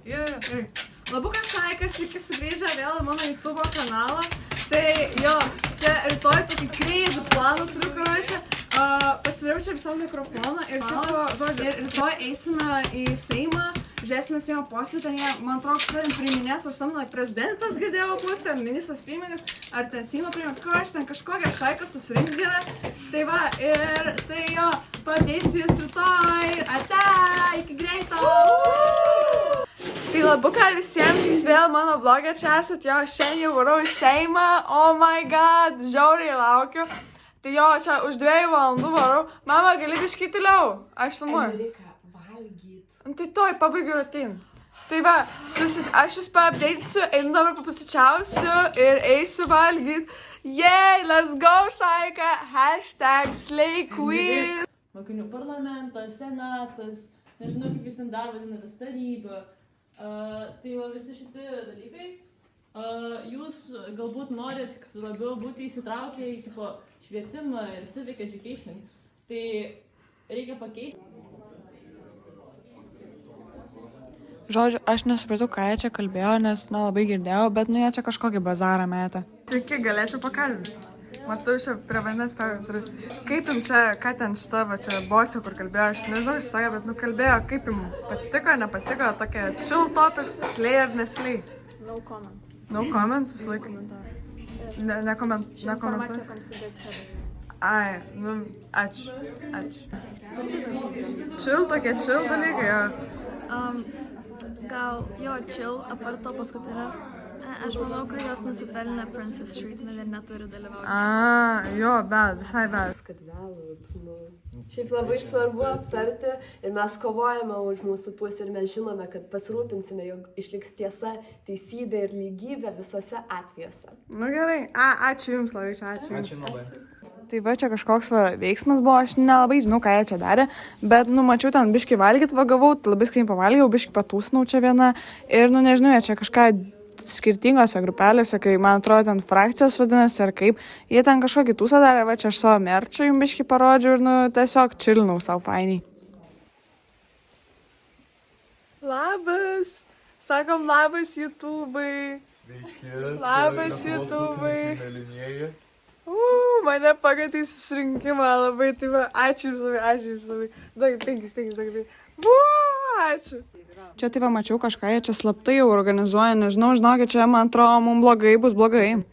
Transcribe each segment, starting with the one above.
Gerai. Labukas Šaikas, sveiki sugrįžę vėl į mano YouTube kanalą. Tai jo, čia rytoj tokį crazy planą turiu, karočią. Pasidariau čia visą mikrofoną ir rytoj eisime į Seimą, žiūrėsime Seimo posėdį, ten jie, man atrodo, pradėm priiminės, aš samdau, prezidentas girdėjau postę, ministras pirmininkas, ar ten Seimo pirmininkas, karočią, ten kažkokią Šaiką susirinks gerą. Tai va, ir tai jo, pateisiu jūs rytoj, ate, iki greito! Tai labuką visiems, jūs vėl mano vlogą čia esat, jo, šiandien jau varau į Seimą, oh my god, žiauriai laukiu. Tai jo, čia už 2 valandų varau. Mama, gali biškį tyliau? Aš filmuoju. Reikia valgyt. Tai toj, pabaigiu rutin. Tai va, aš jūs paapdėtisiu, einu dabar papusičiausiu ir eisiu valgyt. Yay, let's go, Šaika, #SlayQueen. Mokinių parlamentas, senatas, nežinau kaip jūs ten dar vadinatės, taryba. Tai va visi šitie dalykai. Jūs galbūt norit labiau būti įsitraukę į švietimą ir civic education. Tai reikia pakeisti. Žodžiu, aš nesupratau, ką jie čia kalbėjo, nes nelabai girdėjau, bet nu jie čia kažkokį bazarą metą. Sveiki, galėčiau pakalbinti. Matau, čia prie vandens perėturiu. Kaip jums čia, ką ten šita, va čia bosė, kur kalbėjo, aš nežinau išsakė, bet nu kalbėjo, kaip jums patiko, nepatiko, tokia chill topics, slay ar neslay? No comment. No comment, susilaik. Nekomentuoju. Informacija konfidenciali. Ai, nu, ačiū. Chill, tokie chill dalykai, jo. Gal jo chill, apart to paskutinio. Aš manau, kad jos nusipelnė Princess Treatment ir neturi dalyvauti. Jo, bet, visai bet. Kad vėlut, nu. Šiaip labai svarbu aptarti ir mes kovojame už mūsų pusę ir mes žinome, kad pasirūpinsime, jog išliks tiesa, teisybė ir lygybė visose atvejuose. Nu gerai, ačiū jums labai, ačiū jums. Ačiū labai. Tai va, čia kažkoks veiksmas buvo, aš nelabai žinau, ką jie čia darė, bet, nu, mačiau ten biškį valgyt vagavau, tai labai skaniai pavalgiau, biškį patūsnau čia vieną ir, nu, nežinau, jie čia kažką skirtingose grupelėse, kai, man atrodo, ten frakcijos vadinasi ar kaip, jie ten kažkokį tūsą darė, va, čia aš savo merčą jums biškį parodžiau ir, nu, tiesiog chillinau savo fainiai. Labas! Sakom, labas YouTube'ai! Sveiki! Labas YouTube'ai! Mane pagatė į susirinkimą labai, tai va, ačiū jums labai. Daug, 5, ačiū. Čia tai va mačiau kažką, jie čia slaptai jau organizuoja, nežinau, žinokit, čia man atrodo, mums blogai bus blogai.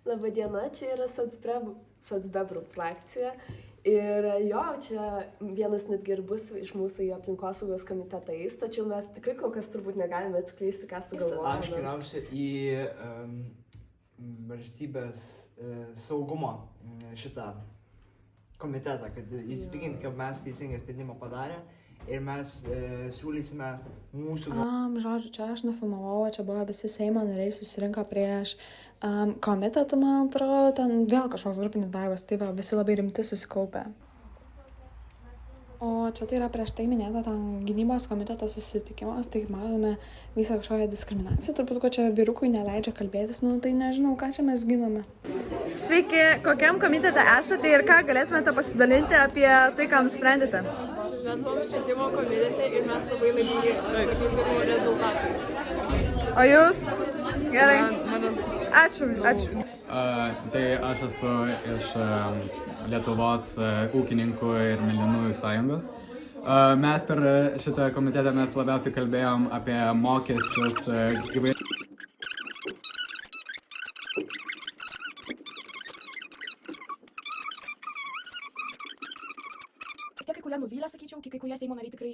Labadiena, čia yra Socbebrų frakcija ir jo, čia vienas netgi ir bus iš mūsų į aplinkosaugos komitetą eis, tačiau mes tikrai kol kas turbūt negalime atskleisti, ką sugalvojame. Aš keliausiu į valstybės saugumo šitą komitetą, kad įsitikinti, kad mes teisingą sprendimą padarė. Ir mes siūlysime mūsų... Žodžiu, čia aš nufilmavau, čia buvo visi Seimo nariai susirinko prieš komitetą, man atrodo, ten vėl kažkoks grupinis darbas, tai va, visi labai rimti susikaupė. O čia tai yra prieš tai minėta ten gynybos komiteto susitikimas, tai matome visą kažkokią diskriminaciją, turbūt, ko čia vyrukui neleidžia kalbėtis, nu tai nežinau, ką čia mes giname. Sveiki, kokiam komitete esate ir ką galėtumėte pasidalinti apie tai, ką nusprendėte? Mes buvom švietimo komitete ir mes labai laimingi pakeitimų rezultatais. O jūs? Gerai. Ačiū. Tai aš esu iš Lietuvos ūkininkų ir mėlynųjų sąjungos. Mes per šitą komitetą mes labiausiai kalbėjom apie mokesčius įvairių. Kai kurie nuvylė, sakyčiau, kai kurie Seimo nariai tikrai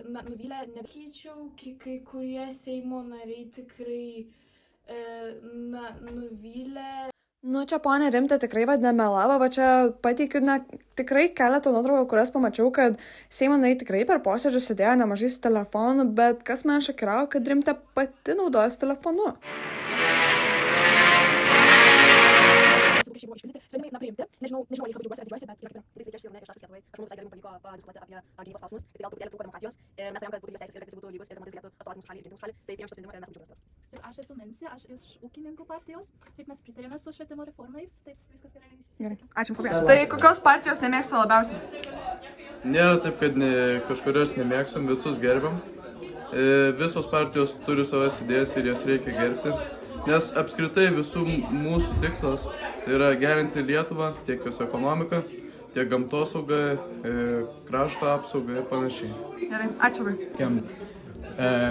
nuvylė, nebekyčiau, kai kurie Seimo nariai tikrai nuvylė. Nu, čia ponė Rimtė tikrai vadiname lava, va čia pateikiu tikrai keletą nuotraukų, kurias pamačiau, kad Seimo nariai tikrai per posėdžius sėdėjo nemažai su telefonu, bet kas man šokiravo, kad Rimtė pati naudojasi telefonu. Lūkesčiai buvo išpildyti, sprendimai priimti, nežinau, ar jais labai džiaugiuosi, bet yra kaip yra. Tai sveiki, aš esu Jaunėjas Lietuvos. Aš manau, visai gerai pavyko padiskutuoti apie gynybos klausimus, tai vėl truputėlį trūko demokratijos ir mes norėjom, kad būtų lygios teisės ir kad visi būtų lygus ir kad moteris galėtų atstovauti mūsų šalį ir ginti mūsų šalį, tai priėmėm šitą sprendimą ir mes džiaugiamės. Aš esu Nancy, aš iš ūkininkų partijos, kaip mes pritarėme su švietimo reformais, taip viskas gerai. Ačiū labai. Tai kokios partijos nemėgsta labiausiai? Nėra taip, kad kažkurios nemėgstam, visus gerbiam. Visos partijos turi savas idėjas ir jas reikia gerbti, nes apskritai visų mūsų tikslas tai yra gerinti Lietuvą, tiek jos ekonomiką, tiek gamtosaugą, krašto apsaugą ir panašiai. Gerai, ačiū labai.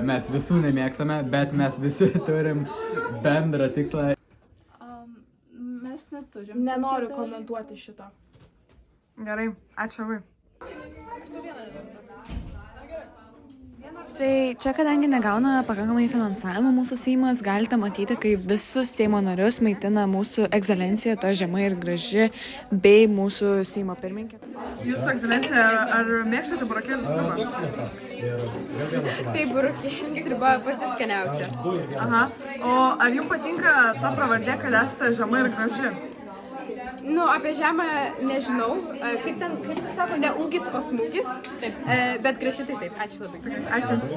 Mes visų nemėgstame, bet mes visi turim bendrą tikslą. Mes neturim. Nenoriu komentuoti šito. Gerai, ačiū labai. Tai čia, kadangi negauna pakankamai finansavimo mūsų Seimas, galite matyti, kaip visus Seimo narius maitina mūsų egzelencija, ta žema ir graži, bei mūsų Seimo pirmininkė. Jūsų egzelencija, ar mėgstate burokėlių sriubą? Tai burokėlių sriuba pati skaniausia. Aha. O ar jums patinka ta pravardė, kad esate žema ir graži? Nu, apie žemą nežinau. Kaip sako, ne ūgis, o smūgis. Taip. Bet graži tai taip. Ačiū labai. Ačiū Jums.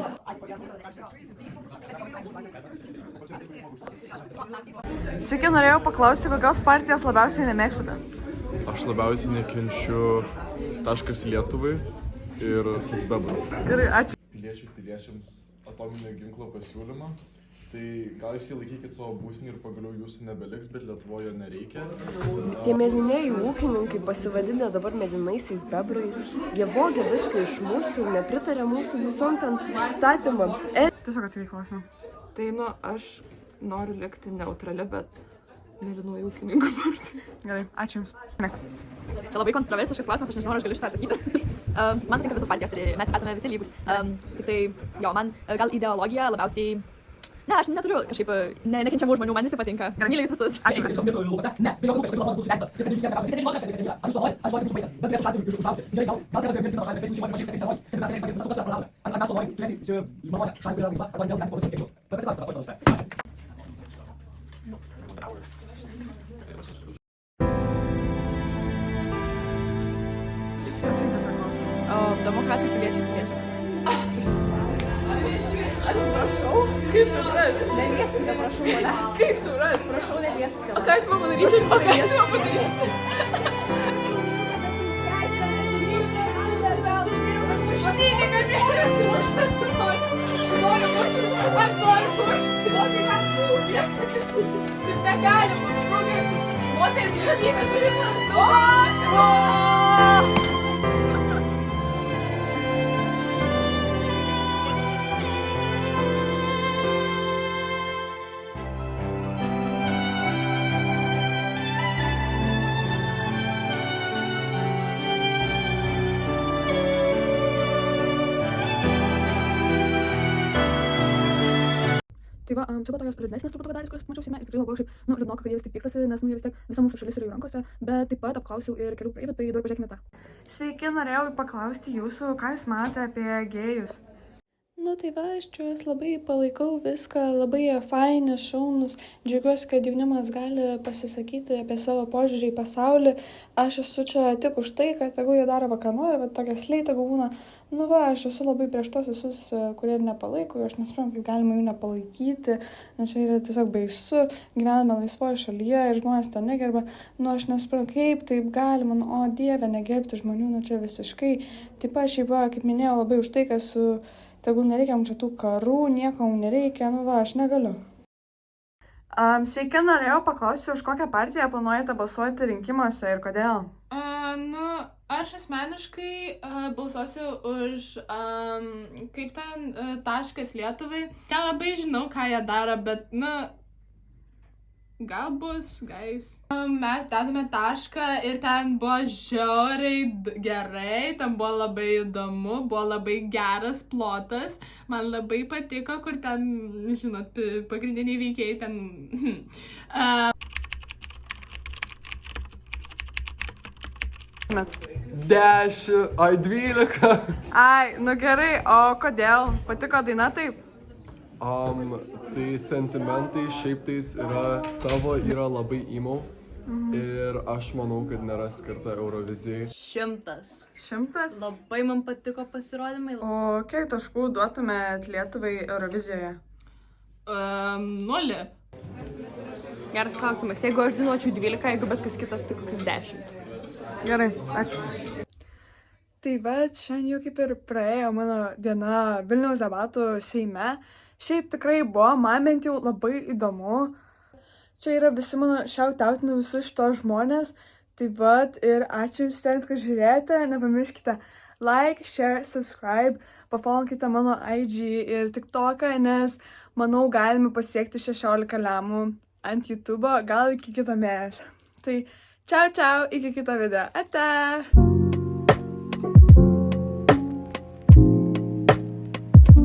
Sveiki, norėjau paklausti, kokios partijos labiausiai nemėgstate? Aš labiausiai nekenčiu Taškas Lietuvai ir Socbebrų. Gerai, ačiū. Piliečiams atominio ginklo pasiūlymą. Tai gal jūs jį laikykit savo būstinį ir pagaliau jūsų nebeliks, bet Lietuvoje nereikia. Tie mėlynieji ūkininkai pasivadinę dabar mėlynaisiais bebrais, jie vogia viską iš mūsų ir nepritarė mūsų visom ten statymam. Tiesiog atsakyk klausimą. Tai, aš noriu likti neutrali, bet mėlynųjų ūkininkų partija. Gerai, ačiū Jums. Čia labai kontroversiškas klausimas, aš nežinau, ar aš galiu šitą atsakyti. Man patinka visos partijos ir mes esame visi lygus. Tai, man gal ideologija labiausiai... Ne, aš neturiu kažkaip nekenčiamų žmonių, man visi patinka. Myliu jūs visus. Ačiū. Demokratai piliečiams. Atsiprašau, kaip suprast? Nelieskite, prašau, mane. Kaip suprast? Prašau, nelieskite. O ką jūs man padarysite? O ką jūs man padarysite? Aš noriu puošti. Negali būti. Moteris lygybė turi pasduoti. Tai va, čia buvo tokios liūdnesnės turbūt dalys, kurias mačiau Seime ir tikrai labai kažkaip, liūdnoka, kad jie vis tik pykstasi, nes jie vis tiek visa mūsų šalis yra jų rankose, bet taip pat apklausiau ir kelių praeivių, tai dabar pažiūrėkime tą. Sveiki, norėjau paklausti Jūsų, ką Jūs matote apie gėjus? Tai va, aš juos labai palaikau viską, labai jie faini, šaunus, džiaugiuosi, kad jaunimas gali pasisakyti apie savo požiūrį į pasaulį. Aš esu čia tik už tai, kad jeigu jie daro ką nori, bet tokia sleita būna. Aš esu labai prieš tos visus, kurie nepalaiko, aš nesuprantu, kaip galima jų nepalaikyti, nes čia yra tiesiog baisu, gyvename laisvoje šalyje ir žmonės to negerba. Aš nesuprantu, kaip taip galima, o Dieve, negerbti žmonių, čia visiškai. Taip pat šiaip, kaip minėjau, labai už tai, kad tegul nereikia mums čia tų karų, nieko mums nereikia, aš negaliu. Sveiki, norėjau paklausti, už kokią partiją planuojate balsuoti rinkimuose ir kodėl? Aš asmeniškai balsuosiu už, kaip ten, Taškas Lietuvai. Nelabai žinau, ką jie daro, bet, gal bus, guys. Mes dedame tašką ir ten buvo žiauriai gerai, ten buvo labai įdomu, buvo labai geras plotas. Man labai patiko, kur ten, žinot, pagrindiniai veikėjai ten... 10, 12. Gerai, o kodėl? Patiko daina taip? Tai sentimentai šiaip tais yra labai emo. Ir aš manau, kad nėra skirta Eurovizijai. 100. 100? Labai man patiko pasirodymai. O kiek taškų duotumėt Lietuvai Eurovizijoje? 0. Geras klausimas. Jeigu aš dainuočiau 12, jeigu bet kas kitas, tai kokius 10. Gerai, ačiū. Tai va, šiandien jau kaip ir praėjo mano diena Vilniaus debatų Seime. Šiaip tikrai buvo, man bent jau labai įdomu. Čia yra visi mano šautautinu visus šitos žmonės. Tai va, ir ačiū jums ten, kad žiūrėjote. Nepamirškite like, share, subscribe. Pafolokite mano IG ir TikToką, nes manau galime pasiekti 16 lemų ant YouTube, gal iki kito mėnesio. Tai čiau, iki kito video. Ate!